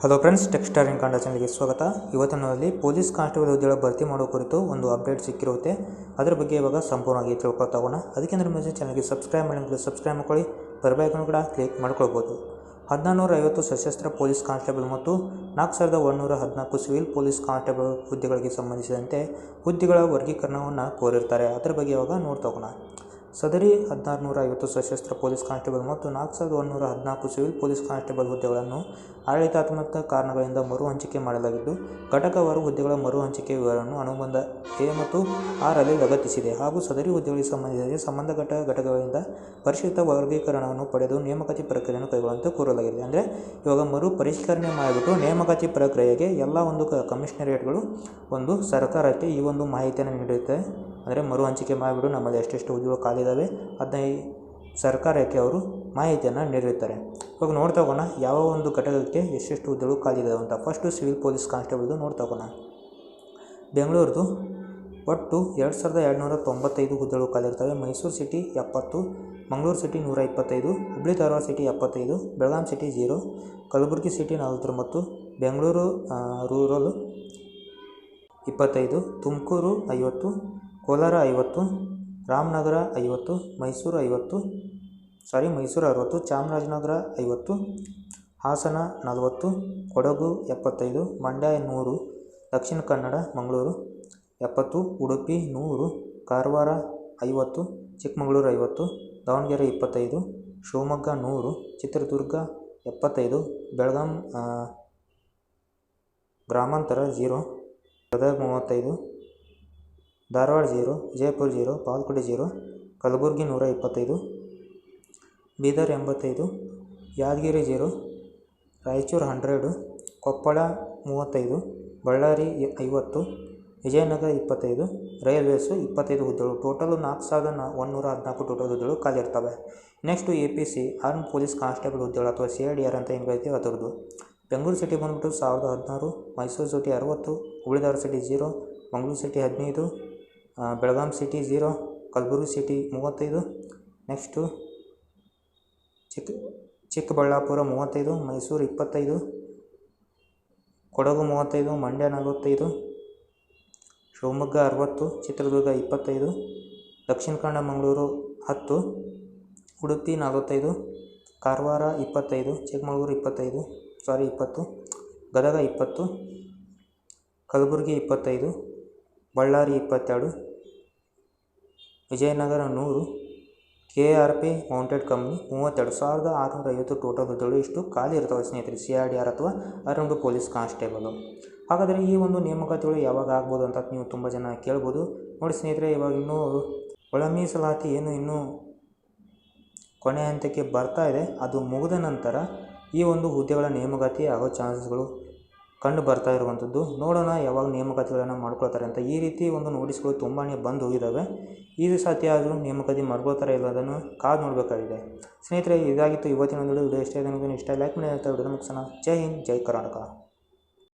Hello friends, ಟೆಕ್ಸ್ಟಾರಿಂಗ್ Kannada ಚಾನಲ್ಗೆ ಸ್ವಾಗತ. ಇವತ್ತಿನಲ್ಲಿ police constable ಹುದ್ದೆಗಳ ಭರ್ತಿ ಮಾಡೋ ಕುರಿತು ಒಂದು ಅಪ್ಡೇಟ್ ಸಿಕ್ಕಿರುತ್ತೆ. ಅದರ ಬಗ್ಗೆ ಇವಾಗ ಸಂಪೂರ್ಣವಾಗಿ ತಿಳ್ಕೊತಾ ಹೋಗೋಣ. ಅದಕ್ಕೆ ಮುಂಚೆ ಚಾನಲ್ಗೆ ಸಬ್ಸ್ಕ್ರೈಬ್ ಮಾಡ್ಕೊಳ್ಳಿ, ಬರಬೇಕನ್ನು ಕೂಡ ಕ್ಲಿಕ್ ಮಾಡ್ಕೊಳ್ಬೋದು. 1450 ಸಶಸ್ತ್ರ ಪೊಲೀಸ್ ಕಾನ್ಸ್ಟೇಬಲ್ ಮತ್ತು 4114 ಸಿವಿಲ್ ಪೊಲೀಸ್ ಕಾನ್ಸ್ಟೇಬಲ್ ಹುದ್ದೆಗಳಿಗೆ ಸಂಬಂಧಿಸಿದಂತೆ ಹುದ್ದೆಗಳ ವರ್ಗೀಕರಣವನ್ನು ಕೋರಿರ್ತಾರೆ. ಅದರ ಬಗ್ಗೆ ಇವಾಗ ನೋಡ್ತಾ ಹೋಗೋಣ. ಸದರಿ 1450 ಸಶಸ್ತ್ರ ಪೊಲೀಸ್ ಕಾನ್ಸ್ಟೇಬಲ್ ಮತ್ತು 4114 ಸಿವಿಲ್ ಪೊಲೀಸ್ ಕಾನ್ಸ್ಟೇಬಲ್ ಹುದ್ದೆಗಳನ್ನು ಆಡಳಿತಾತ್ಮಕ ಕಾರಣಗಳಿಂದ ಮರು ಹಂಚಿಕೆ ಮಾಡಲಾಗಿದ್ದು, ಘಟಕವಾರು ಹುದ್ದೆಗಳ ಮರು ಹಂಚಿಕೆ ವಿವರವನ್ನು ಅನುಬಂಧ A ಮತ್ತು 6ರಲ್ಲಿ ಲಗತ್ತಿಸಿದೆ ಹಾಗೂ ಸದರಿ ಹುದ್ದೆಗಳಿಗೆ ಸಂಬಂಧಿಸಿದಂತೆ ಸಂಬಂಧಪಟ್ಟ ಘಟಕಗಳಿಂದ ಪರಿಷ್ಕೃತ ವರ್ಗೀಕರಣವನ್ನು ಪಡೆದು ನೇಮಕಾತಿ ಪ್ರಕ್ರಿಯೆಯನ್ನು ಕೈಗೊಳ್ಳುವಂತೆ ಕೋರಲಾಗಿದೆ. ಅಂದರೆ ಇವಾಗ ಮರು ಪರಿಷ್ಕರಣೆ ಮಾಡಿಬಿಟ್ಟು ನೇಮಕಾತಿ ಪ್ರಕ್ರಿಯೆಗೆ ಎಲ್ಲ ಒಂದು ಕಮಿಷನರೇಟ್ಗಳು ಒಂದು ಸರ್ಕಾರಕ್ಕೆ ಈ ಒಂದು ಮಾಹಿತಿಯನ್ನು ನೀಡುತ್ತೆ. ಅಂದರೆ ಮರು ಹಂಚಿಕೆ ಮಾಡಿಬಿಟ್ಟು ನಮ್ಮಲ್ಲಿ ಎಷ್ಟೆಷ್ಟು ಹುದ್ದೆಗಳು ಖಾಲಿ ಇದ್ದಾವೆ ಅದನ್ನ ಈ ಸರ್ಕಾರಕ್ಕೆ ಅವರು ಮಾಹಿತಿಯನ್ನು ನೀಡಿರ್ತಾರೆ. ಇವಾಗ ನೋಡ್ತಾ ಹೋಗೋಣ ಯಾವ ಒಂದು ಘಟಕಕ್ಕೆ ಎಷ್ಟೆಷ್ಟು ಹುದ್ದೆಗಳು ಖಾಲಿ ಇದ್ದಾವೆ ಅಂತ. ಫಸ್ಟು ಸಿವಿಲ್ ಪೊಲೀಸ್ ಕಾನ್ಸ್ಟೇಬಲ್ದು ನೋಡ್ತಾ ಹೋಗೋಣ. ಬೆಂಗಳೂರದು ಒಟ್ಟು 2295 ಹುದ್ದೆಗಳು ಖಾಲಿ ಇರ್ತವೆ. Mysuru city 70, Mangaluru city 125, Hubballi Dharwad city 75, Belgaum city 0, Kalaburagi city 49, Bengaluru rural 25, Tumakuru 50, Kolar 50, Ramanagara 50, Mysuru 60, Chamarajanagar 50, Hassan 40, Kodagu 75, Mandya 100, ದಕ್ಷಿಣ ಕನ್ನಡ ಮಂಗಳೂರು 70, ಉಡುಪಿ 100, ಕಾರವಾರ 50, ಚಿಕ್ಕಮಗಳೂರು 50, ದಾವಣಗೆರೆ 25, ಶಿವಮೊಗ್ಗ 100, ಚಿತ್ರದುರ್ಗ 75, ಬೆಳಗಾಂ ಗ್ರಾಮಾಂತರ 0, ಗದಗ 35, ಧಾರವಾಡ 0, ವಿಜಯಪುರ 0, ಬಾಗಲಕೋಟೆ 0, ಕಲಬುರಗಿ 125, ಬೀದರ್ 85, ಯಾದಗಿರಿ 0, ರಾಯಚೂರು 100, ಕೊಪ್ಪಳ 35, ಬಳ್ಳಾರಿ 50, ವಿಜಯನಗರ 25, ರೈಲ್ವೇಸು 25 ಹುದ್ದೆಗಳು. ಟೋಟಲು 4114 ಟೋಟಲ್ ಹುದ್ದೆಗಳು ಖಾಲಿ ಇರ್ತವೆ. Next APC arm police constable ಹುದ್ದೆಗಳು ಅಥವಾ CIDR ಅಂತ ಏನು ಕರಿತೀವಿ ಅದರದ್ದು. ಬೆಂಗಳೂರು ಸಿಟಿ ಬಂದುಬಿಟ್ಟು 1016, Mysuru city 60, Hubballi Dharwad city 0, Mangaluru city 15, Belgaum city 0, Kalaburagi city 35, next Chikkaballapur 35, Mysuru 25, Kodagu 35, Mandya 45, Shivamogga 60, Chitradurga 25, Dakshina Kannada Mangaluru 10, Udupi 45, Karwar 25, Chikkamagaluru 20, Gadag 20, Kalaburagi 25, Ballari 22, Vijayanagara 100, KRP mounted company 32,650 total ಹುದ್ದೆಗಳು ಇಷ್ಟು ಖಾಲಿ ಇರ್ತವೆ ಸ್ನೇಹಿತರೆ, CIDR ಅಥವಾ ಆರ್ಮ್ಡ್ ಪೊಲೀಸ್ ಕಾನ್ಸ್ಟೇಬಲು. ಹಾಗಾದರೆ ಈ ಒಂದು ನೇಮಕಾತಿಗಳು ಯಾವಾಗ ಆಗ್ಬೋದು ಅಂತ ನೀವು ತುಂಬ ಜನ ಕೇಳ್ಬೋದು. ನೋಡಿ ಸ್ನೇಹಿತರೆ, ಇವಾಗ ಇನ್ನೂ ಒಳ ಮೀಸಲಾತಿ ಇನ್ನೂ ಕೊನೆ ಹಂತಕ್ಕೆ ಬರ್ತಾ ಇದೆ. ಅದು ಮುಗಿದ ನಂತರ ಈ ಒಂದು ಹುದ್ದೆಗಳ ನೇಮಕಾತಿ ಆಗೋ ಚಾನ್ಸಸ್ಗಳು ಕಂಡು ಬರ್ತಾ ಇರುವಂಥದ್ದು. ನೋಡೋಣ ಯಾವಾಗ ನೇಮಕಾತಿಗಳನ್ನು ಮಾಡ್ಕೊಳ್ತಾರೆ ಅಂತ. ಈ ರೀತಿ ಒಂದು ನೋಟಿಸ್ಗಳು ತುಂಬಾ ಬಂದು ಹೋಗಿದ್ದಾವೆ. ಈ ಸಾಧ್ಯ ಆದರೂ ನೇಮಕಾತಿ ಮಾಡ್ಕೊಳ್ತಾರೆ ಇಲ್ಲ ಅದನ್ನು ಕಾದು ನೋಡಬೇಕಾಗಿದೆ. ಸ್ನೇಹಿತರೆ, ಇದಾಗಿತ್ತು ಇವತ್ತಿನ ವಿಡಿಯೋ. ಇಷ್ಟ ಆಗಿದೆ, ಇಷ್ಟ ಲೈಕ್ ಮಾಡಿ ಅಂತ ವಿಡಿಯೋ ಮುಗಿಸೋಣ. ಜೈ ಹಿಂದ್, ಜೈ ಕರ್ನಾಟಕ.